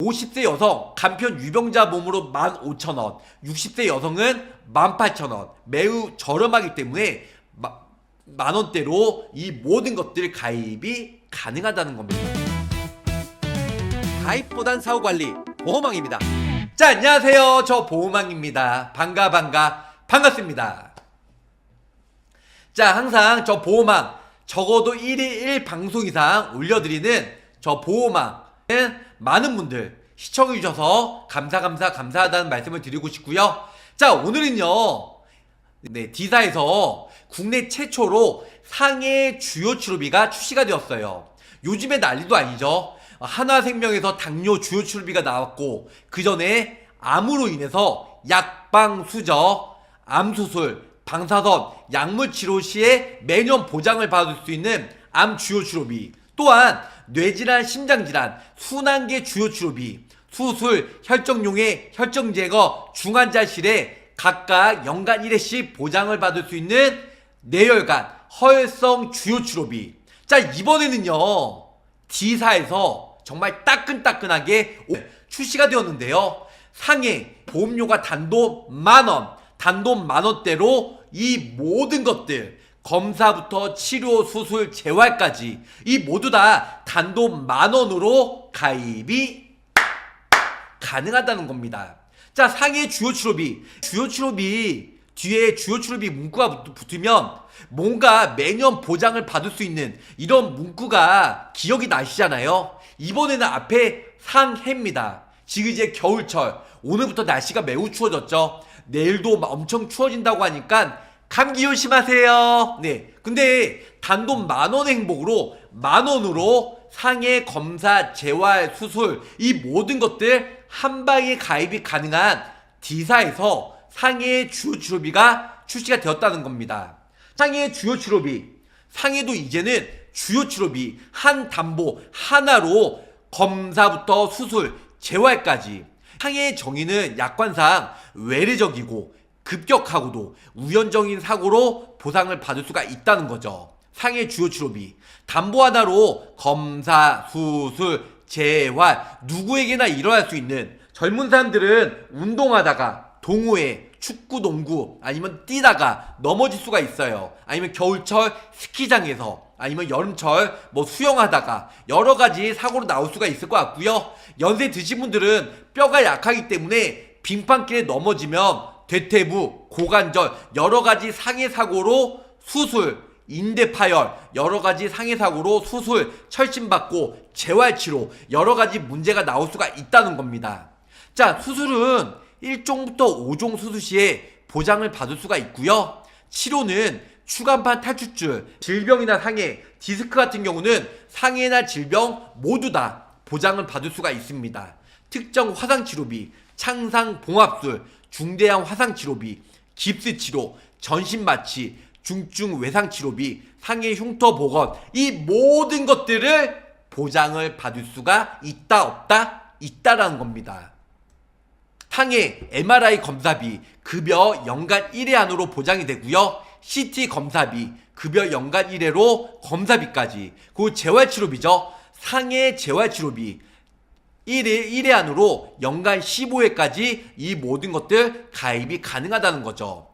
50세 여성 간편 유병자 몸으로 15,000원, 60세 여성은 18,000원. 매우 저렴하기 때문에 만원대로 이 모든 것들 가입이 가능하다는 겁니다. 가입보단 사후관리 보호망입니다. 자, 안녕하세요. 저 보호망입니다. 반갑습니다. 자, 항상 저 보호망 적어도 1일 1방송 이상 올려드리는 저 보호망은 많은 분들 시청해주셔서 감사하다는 말씀을 드리고 싶고요. 자, 오늘은요, D사에서 국내 최초로 상해 주요 치료비가 출시가 되었어요. 요즘에 난리도 아니죠. 한화생명에서 당뇨 주요 치료비가 나왔고, 그 전에 암으로 인해서 약방 수저, 암수술, 방사선, 약물 치료 시에 매년 보장을 받을 수 있는 암 주요 치료비, 또한 뇌질환, 심장질환, 순환계 주요 치료비, 수술, 혈정용의 혈정 제거, 중환자실에 각각 연간 1회씩 보장을 받을 수 있는 뇌혈관, 허혈성 주요 치료비. 자, 이번에는요, D사에서 정말 따끈따끈하게 출시가 되었는데요. 상해 보험료가 단돈 만원, 단돈 만원대로 이 모든 것들, 검사부터 치료, 수술, 재활까지 이 모두 다 단돈 만원으로 가입이 가능하다는 겁니다. 자, 상해 주요 치료비 뒤에 주요 치료비 문구가 붙으면 뭔가 매년 보장을 받을 수 있는 이런 문구가 기억이 나시잖아요. 이번에는 앞에 상해입니다. 지금 이제 겨울철, 오늘부터 날씨가 매우 추워졌죠. 내일도 엄청 추워진다고 하니까 감기 조심하세요. 네, 근데 단돈 만원의 행복으로 만원으로 상해, 검사, 재활, 수술 이 모든 것들 한 방에 가입이 가능한 D사에서 상해 주요 치료비가 출시가 되었다는 겁니다. 상해 주요 치료비, 상해도 이제는 주요 치료비 한 담보 하나로 검사부터 수술, 재활까지. 상해의 정의는 약관상 외래적이고 급격하고도 우연적인 사고로 보상을 받을 수가 있다는 거죠. 상해 주요 치료비 담보 하나로 검사, 수술, 재활 누구에게나 일어날 수 있는, 젊은 사람들은 운동하다가 동호회, 축구, 농구 아니면 뛰다가 넘어질 수가 있어요. 아니면 겨울철 스키장에서, 아니면 여름철 수영하다가 여러가지 사고로 나올 수가 있을 것 같고요. 연세 드신 분들은 뼈가 약하기 때문에 빙판길에 넘어지면 대퇴부, 고관절 여러가지 상해 사고로 수술, 인대 파열, 여러가지 상해 사고로 수술, 철심받고 재활치료 여러가지 문제가 나올 수가 있다는 겁니다. 자, 수술은 1종부터 5종 수술 시에 보장을 받을 수가 있고요. 치료는 추간판 탈출줄, 질병이나 상해, 디스크 같은 경우는 상해나 질병 모두 다 보장을 받을 수가 있습니다. 특정 화상치료비, 창상봉합술, 중대형 화상치료비, 깁스치료, 전신마취, 중증 외상치료비, 상해 흉터 복원 이 모든 것들을 보장을 받을 수가 있다 없다? 있다라는 겁니다. 상해 MRI 검사비 급여 연간 1회 안으로 보장이 되고요. CT 검사비 급여 연간 1회로 검사비까지. 그리고 재활치료비죠. 상해 재활치료비 1회 안으로 연간 15회까지 이 모든 것들 가입이 가능하다는 거죠.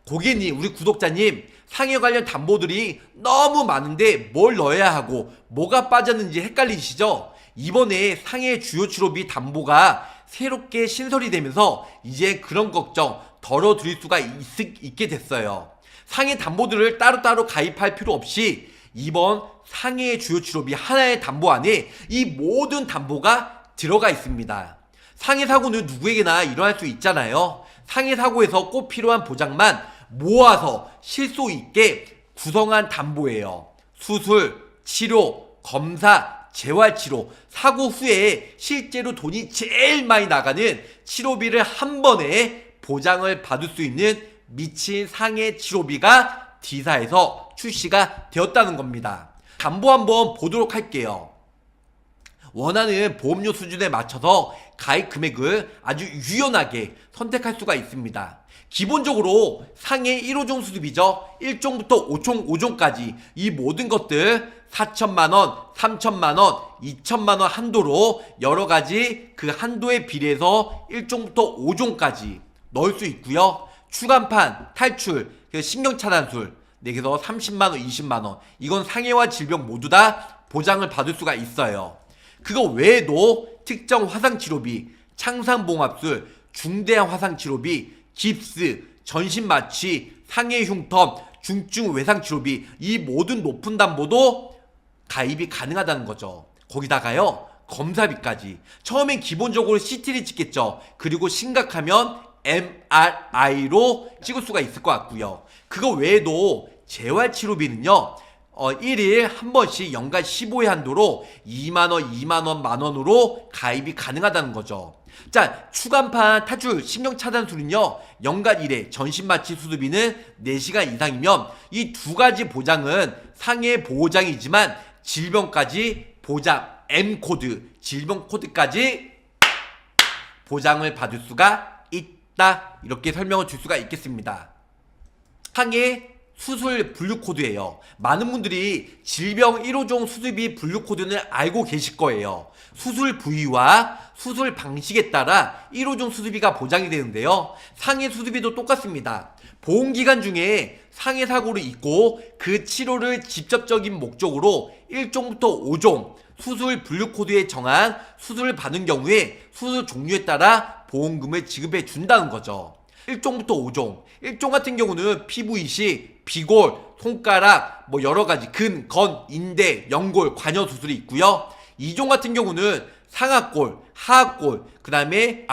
고객님, 우리 구독자님, 상해 관련 담보들이 너무 많은데 뭘 넣어야 하고 뭐가 빠졌는지 헷갈리시죠? 이번에 상해 주요 치료비 담보가 새롭게 신설이 되면서 이제 그런 걱정 덜어드릴 수가 있게 됐어요. 상해 담보들을 따로따로 가입할 필요 없이 이번 상해 주요 치료비 하나의 담보 안에 이 모든 담보가 들어가 있습니다. 상해 사고는 누구에게나 일어날 수 있잖아요. 상해 사고에서 꼭 필요한 보장만 모아서 실속 있게 구성한 담보예요. 수술, 치료, 검사, 재활치료, 사고 후에 실제로 돈이 제일 많이 나가는 치료비를 한 번에 보장을 받을 수 있는 미친 상해 치료비가 D사에서 출시가 되었다는 겁니다. 담보 한번 보도록 할게요. 원하는 보험료 수준에 맞춰서 가입 금액을 아주 유연하게 선택할 수가 있습니다. 기본적으로 상해 1호종 수수비죠. 1종부터 5종까지 이 모든 것들 4천만원, 3천만원, 2천만원 한도로 여러가지 그 한도에 비례해서 1종부터 5종까지 넣을 수 있고요. 추간판, 탈출, 신경차단술, 그래서 30만원, 20만원 이건 상해와 질병 모두 다 보장을 받을 수가 있어요. 그거 외에도 특정 화상치료비, 창상봉합술, 중대한 화상치료비, 깁스, 전신마취, 상해 흉터, 중증 외상치료비 이 모든 높은 담보도 가입이 가능하다는 거죠. 거기다가요 검사비까지 처음엔 기본적으로 CT를 찍겠죠. 그리고 심각하면 MRI로 찍을 수가 있을 것 같고요. 그거 외에도 재활치료비는요 1일 한 번씩 연간 15회 한도로 2만원, 2만원, 만원으로 가입이 가능하다는 거죠. 자, 추간판 탈출 신경차단술은요 연간 1회 전신마취 수술비는 4시간 이상이면 이 두 가지 보장은 상해 보장이지만 질병까지 보장 M코드, 질병 코드까지 보장을 받을 수가 있다. 이렇게 설명을 줄 수가 있겠습니다. 상해 수술 분류 코드예요. 많은 분들이 질병 1호종 수술비 분류 코드는 알고 계실 거예요. 수술 부위와 수술 방식에 따라 1호종 수술비가 보장이 되는데요. 상해 수술비도 똑같습니다. 보험기간 중에 상해 사고를 입고 그 치료를 직접적인 목적으로 1종부터 5종 수술 분류 코드에 정한 수술을 받은 경우에 수술 종류에 따라 보험금을 지급해 준다는 거죠. 1종부터 5종. 1종 같은 경우는 피부 이식, 비골, 손가락, 여러가지 근, 건, 인대, 연골, 관여 수술이 있고요. 2종 같은 경우는 상악골, 하악골, 그 다음에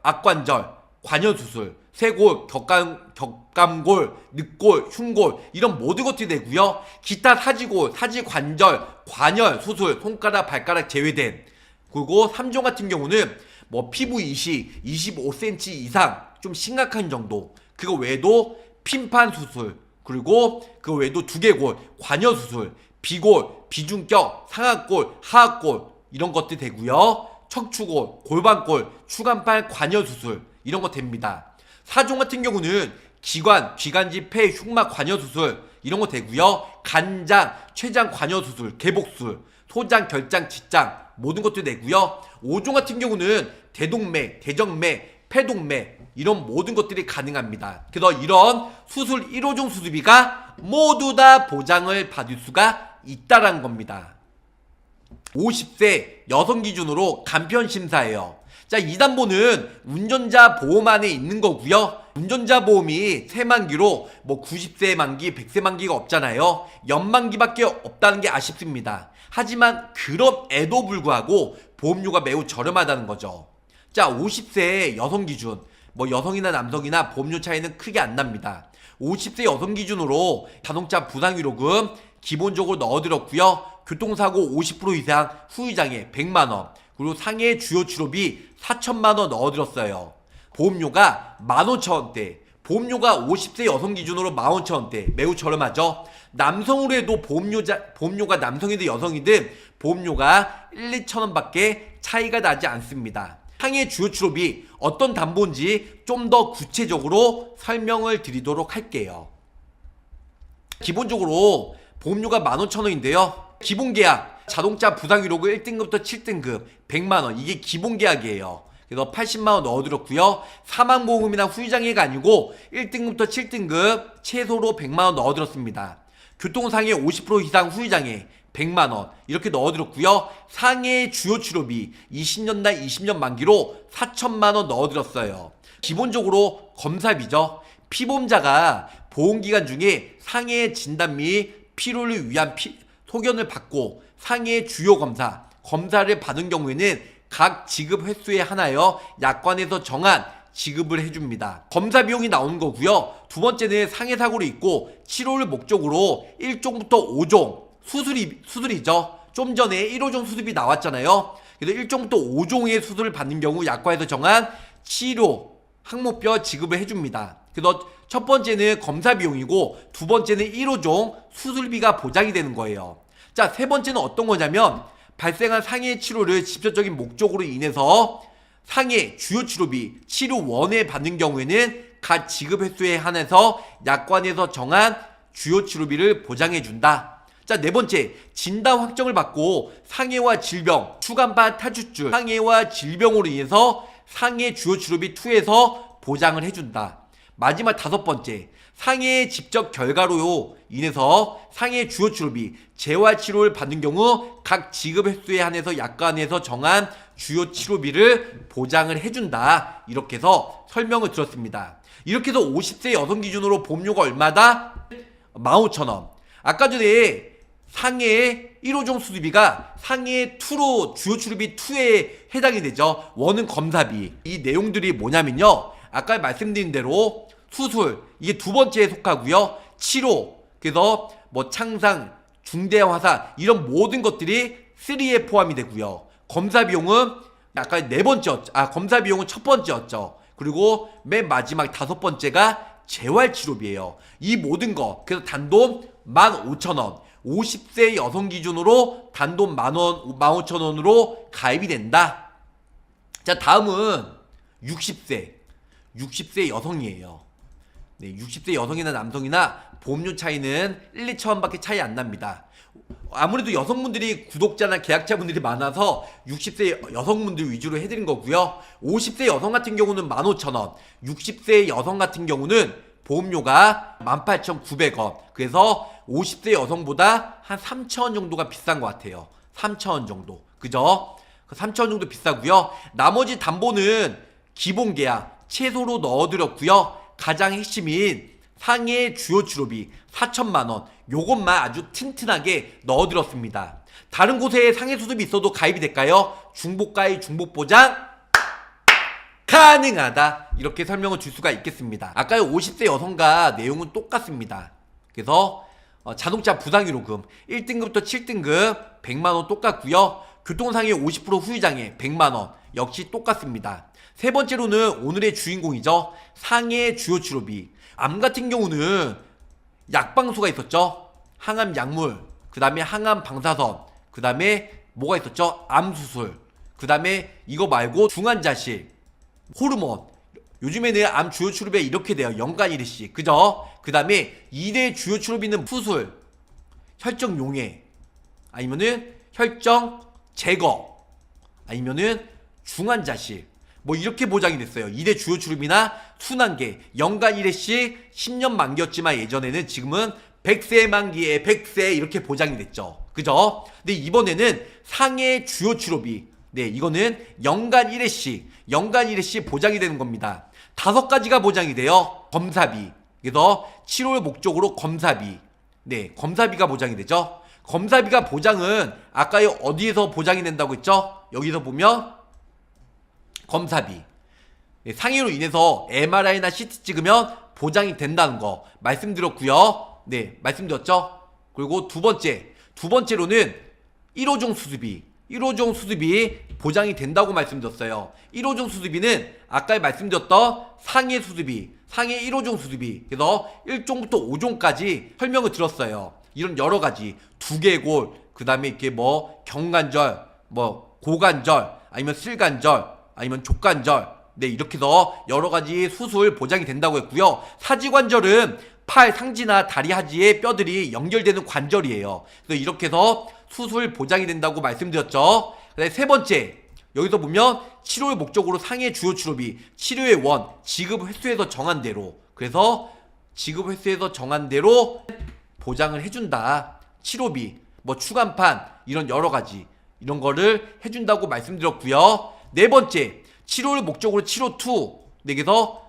악관절, 관여 수술, 쇄골, 격감골, 늑골, 흉골 이런 모든 것들이 되고요. 기타 사지골, 사지관절, 관열 수술, 손가락, 발가락 제외된. 그리고 3종 같은 경우는 피부 이식 25cm 이상 좀 심각한 정도. 그거 외에도 핀판 수술, 그리고 그거 외에도 두개골, 관여 수술, 비골, 비중격, 상악골, 하악골 이런 것들이 되고요. 척추골, 골반골, 추간판 관여 수술 이런 거 됩니다. 4종 같은 경우는 기관, 귀간지, 폐, 흉막 관여 수술 이런 거 되고요. 간장, 췌장 관여 수술, 개복술, 소장, 결장, 직장 모든 것도 되고요. 5종 같은 경우는 대동맥, 대정맥, 폐동맥 이런 모든 것들이 가능합니다. 그래서 이런 수술 1호종 수술비가 모두 다 보장을 받을 수가 있다는 겁니다. 50세 여성 기준으로 간편 심사예요. 자, 이 담보는 운전자 보험 안에 있는 거고요. 운전자 보험이 새만기로 90세 만기, 100세 만기가 없잖아요. 연만기밖에 없다는 게 아쉽습니다. 하지만 그럼에도 불구하고 보험료가 매우 저렴하다는 거죠. 자, 50세 여성 기준, 여성이나 남성이나 보험료 차이는 크게 안 납니다. 50세 여성 기준으로 자동차 부상위로금 기본적으로 넣어드렸고요. 교통사고 50% 이상 후유장애 100만원, 그리고 상해 주요 치료비 4천만원 넣어드렸어요. 보험료가 15,000원대, 보험료가 50세 여성 기준으로 15,000원대, 매우 저렴하죠. 남성으로 해도 보험료가 남성이든 여성이든 보험료가 1, 2천원 밖에 차이가 나지 않습니다. 상해 주요 치료비 어떤 담보인지 좀 더 구체적으로 설명을 드리도록 할게요. 기본적으로 보험료가 15,000원인데요. 기본계약, 자동차 부상위로금 1등급부터 7등급 100만원 이게 기본계약이에요. 그래서 80만원 넣어드렸고요. 사망보험이나 후유장애가 아니고 1등급부터 7등급 최소로 100만원 넣어드렸습니다. 교통상해 50% 이상 후유장애 100만원 이렇게 넣어드렸고요. 상해 주요 치료비 20년단 20년 만기로 4천만원 넣어드렸어요. 기본적으로 검사비죠. 피보험자가 보험기간 중에 상해 진단 및 필요를 위한 소견을 받고 상해 주요 검사를 받은 경우에는 각 지급 횟수에 한하여 약관에서 정한 지급을 해줍니다. 검사 비용이 나오는 거고요. 두 번째는 상해 사고를 입고 치료를 목적으로 1종부터 5종 수술이죠. 좀 전에 1호종 수술비 나왔잖아요. 그래서 1종부터 5종의 수술을 받는 경우 약관에서 정한 치료 항목별 지급을 해줍니다. 그래서 첫 번째는 검사 비용이고 두 번째는 1호종 수술비가 보장이 되는 거예요. 자, 세 번째는 어떤 거냐면 발생한 상해 치료를 직접적인 목적으로 인해서 상해 주요 치료비 치료원에 받는 경우에는 각 지급 횟수에 한해서 약관에서 정한 주요 치료비를 보장해준다. 자, 네 번째, 진단 확정을 받고 상해와 질병, 추간판 탈출줄, 상해와 질병으로 인해서 상해 주요 치료비 2에서 보장을 해준다. 마지막 다섯 번째, 상해의 직접 결과로 인해서 상해 주요 치료비, 재활 치료를 받는 경우 각 지급 횟수에 한해서 약관에서 정한 주요 치료비를 보장을 해준다. 이렇게 해서 설명을 들었습니다. 이렇게 해서 50세 여성 기준으로 보험료가 얼마다? 15,000원. 아까 전에 상해 1호종 수술비가 상해 2로 주요 치료비 2에 해당이 되죠. 원은 검사비. 이 내용들이 뭐냐면요, 아까 말씀드린 대로 수술 이게 두 번째에 속하고요. 치료, 그래서 뭐 창상, 중대 화상 이런 모든 것들이 3에 포함이 되고요. 검사 비용은 아까 네 번째였죠. 검사 비용은 첫 번째였죠. 그리고 맨 마지막 다섯 번째가 재활치료비예요. 이 모든 거, 그래서 단돈 15,000원, 50세 여성 기준으로 단돈 15,000원으로 가입이 된다. 자, 다음은 60세 여성이에요. 네, 60세 여성이나 남성이나 보험료 차이는 1, 2천원밖에 차이 안 납니다. 아무래도 여성분들이 구독자나 계약자분들이 많아서 60세 여성분들 위주로 해드린 거고요. 50세 여성 같은 경우는 15,000원, 60세 여성 같은 경우는 보험료가 18,900원. 그래서 50세 여성보다 한 3,000원 정도가 비싼 것 같아요. 3,000원 정도. 그죠? 3,000원 정도 비싸고요. 나머지 담보는 기본 계약 최소로 넣어드렸고요. 가장 핵심인 상해 주요 치료비 4천만원, 요것만 아주 튼튼하게 넣어드렸습니다. 다른 곳에 상해 수술비 있어도 가입이 될까요? 중복가입, 중복보장 가능하다. 이렇게 설명을 줄 수가 있겠습니다. 아까의 50세 여성과 내용은 똑같습니다. 그래서 자동차 부상의료금 1등급부터 7등급 100만원 똑같고요. 교통상해 50% 후유장애 100만원 역시 똑같습니다. 세 번째로는 오늘의 주인공이죠. 상해 주요 치료비. 암 같은 경우는 약방수가 있었죠. 항암 약물, 그 다음에 항암 방사선, 그 다음에 뭐가 있었죠? 암수술, 그 다음에 이거 말고 중환자실, 호르몬. 요즘에는 암 주요 치료비가 이렇게 돼요. 연간 1회씩. 그죠? 그 다음에 2대 주요 치료비는 수술, 혈정 용해, 아니면은 혈정 제거, 아니면은 중환자실. 뭐 이렇게 보장이 됐어요. 2대 주요 치료비나 순환계 연간 1회씩 10년 만기였지만 예전에는 지금은 100세 만기에 100세 이렇게 보장이 됐죠. 그죠? 근데 이번에는 상해 주요 치료비, 네, 이거는 연간 1회씩 보장이 되는 겁니다. 5가지가 보장이 돼요. 검사비, 그래서 치료를 목적으로 검사비, 네, 검사비가 보장이 되죠. 검사비가 보장은 아까 어디에서 보장이 된다고 했죠? 여기서 보면 검사비, 상해로 인해서 MRI나 CT 찍으면 보장이 된다는 거 말씀드렸고요. 네, 말씀드렸죠. 그리고 두 번째로는 1호종 수술비 보장이 된다고 말씀드렸어요. 1호종 수술비는 아까 말씀드렸던 상해 수술비, 상해 1호종 수술비, 그래서 1종부터 5종까지 설명을 들었어요. 이런 여러가지 두개골, 그 다음에 이렇게 뭐 경관절, 뭐 고관절, 아니면 슬관절, 아니면 족관절, 네, 이렇게 해서 여러가지 수술 보장이 된다고 했고요. 사지관절은 팔 상지나 다리 하지에 뼈들이 연결되는 관절이에요. 그래서 이렇게 해서 수술 보장이 된다고 말씀드렸죠. 그다음에 세 번째, 여기서 보면 치료의 목적으로 상해 주요 치료비, 치료의 원, 지급 횟수에서 정한 대로, 그래서 지급 횟수에서 정한 대로 보장을 해준다. 치료비, 뭐 추간판, 이런 여러가지 이런 거를 해준다고 말씀드렸고요. 네 번째, 치료를 목적으로 치료 2, 네, 그래서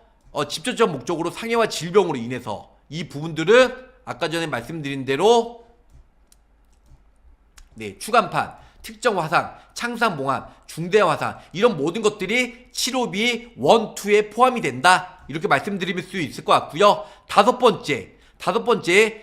직접적 목적으로 상해와 질병으로 인해서 이 부분들은 아까 전에 말씀드린 대로, 네, 추간판, 특정 화상, 창상 봉암, 중대 화상, 이런 모든 것들이 치료비 1, 2에 포함이 된다. 이렇게 말씀드릴 수 있을 것 같고요. 다섯 번째,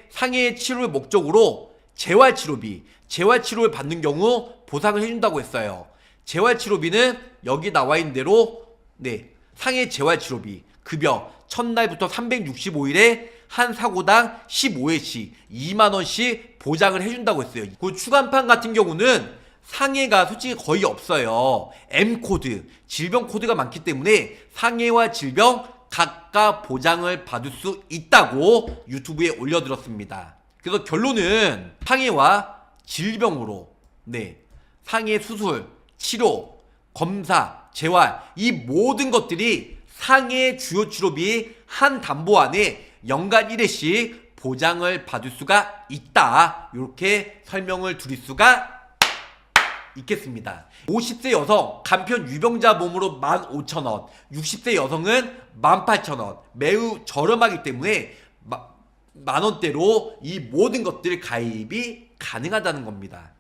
상해의 치료를 목적으로 재활치료비, 재활치료를 받는 경우 보상을 해준다고 했어요. 재활치료비는 여기 나와 있는 대로, 네, 상해 재활치료비 급여 첫날부터 365일에 한 사고당 15회씩 2만원씩 보장을 해준다고 했어요. 그 추간판 같은 경우는 상해가 솔직히 거의 없어요. M코드, 질병 코드가 많기 때문에 상해와 질병 각각 보장을 받을 수 있다고 유튜브에 올려드렸습니다. 그래서 결론은 상해와 질병으로 상해 수술, 치료, 검사, 재활 이 모든 것들이 상해 주요 치료비 한 담보 안에 연간 1회씩 보장을 받을 수가 있다. 이렇게 설명을 드릴 수가 있겠습니다. 50세 여성 간편 유병자 보험으로 15,000원, 60세 여성은 18,000원. 매우 저렴하기 때문에 만원대로 이 모든 것들 가입이 가능하다는 겁니다.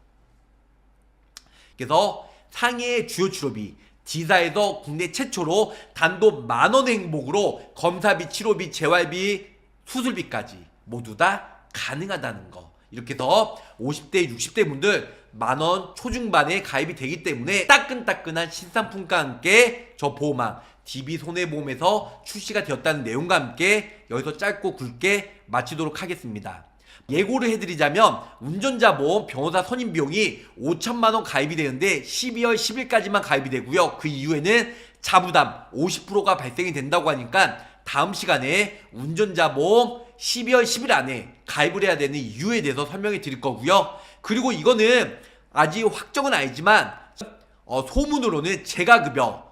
그래서 상해 주요 치료비 지사에서 국내 최초로 단돈 만원 행복으로 검사비, 치료비, 재활비, 수술비까지 모두 다 가능하다는 거. 이렇게 해서 50대, 60대 분들 만원 초중반에 가입이 되기 때문에 따끈따끈한 신상품과 함께 저 보험왕 DB손해보험에서 출시가 되었다는 내용과 함께 여기서 짧고 굵게 마치도록 하겠습니다. 예고를 해드리자면 운전자 보험 변호사 선임 비용이 5천만원 가입이 되는데 12월 10일까지만 가입이 되고요. 그 이후에는 자부담 50%가 발생이 된다고 하니까 다음 시간에 운전자 보험 12월 10일 안에 가입을 해야 되는 이유에 대해서 설명해 드릴 거고요. 그리고 이거는 아직 확정은 아니지만 소문으로는 재가급여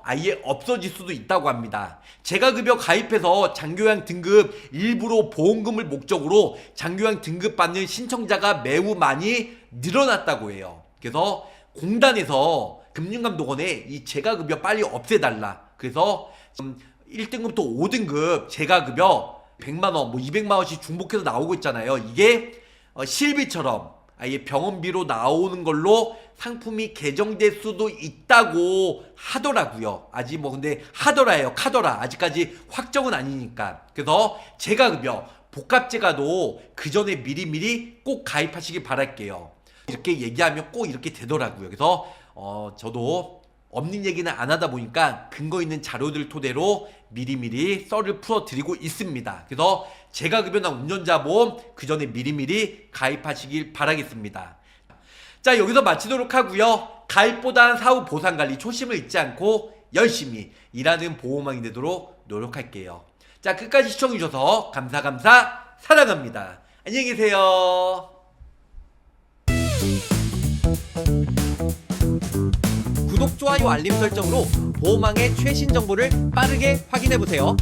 아예 없어질 수도 있다고 합니다. 재가급여 가입해서 장교양 등급 일부러 보험금을 목적으로 장교양 등급 받는 신청자가 매우 많이 늘어났다고 해요. 그래서 공단에서 금융감독원에 이 재가급여 빨리 없애달라. 그래서 1등급부터 5등급 재가급여 100만원, 200만원씩 중복해서 나오고 있잖아요. 이게 실비처럼 아예 병원비로 나오는 걸로 상품이 개정될 수도 있다고 하더라고요. 아직 근데 하더라예요. 아직까지 확정은 아니니까. 그래서 재가급여, 복합재가도 그 전에 미리미리 꼭 가입하시길 바랄게요. 이렇게 얘기하면 꼭 이렇게 되더라고요. 그래서 저도 없는 얘기는 안 하다 보니까 근거 있는 자료들 토대로 미리미리 썰을 풀어드리고 있습니다. 그래서 재가급여나 운전자 보험 그 전에 미리미리 가입하시길 바라겠습니다. 자, 여기서 마치도록 하고요. 가입보단 사후 보상관리 초심을 잊지 않고 열심히 일하는 보험왕이 되도록 노력할게요. 자, 끝까지 시청해주셔서 감사 사랑합니다. 안녕히 계세요. 구독, 좋아요, 알림 설정으로 보험왕의 최신 정보를 빠르게 확인해보세요.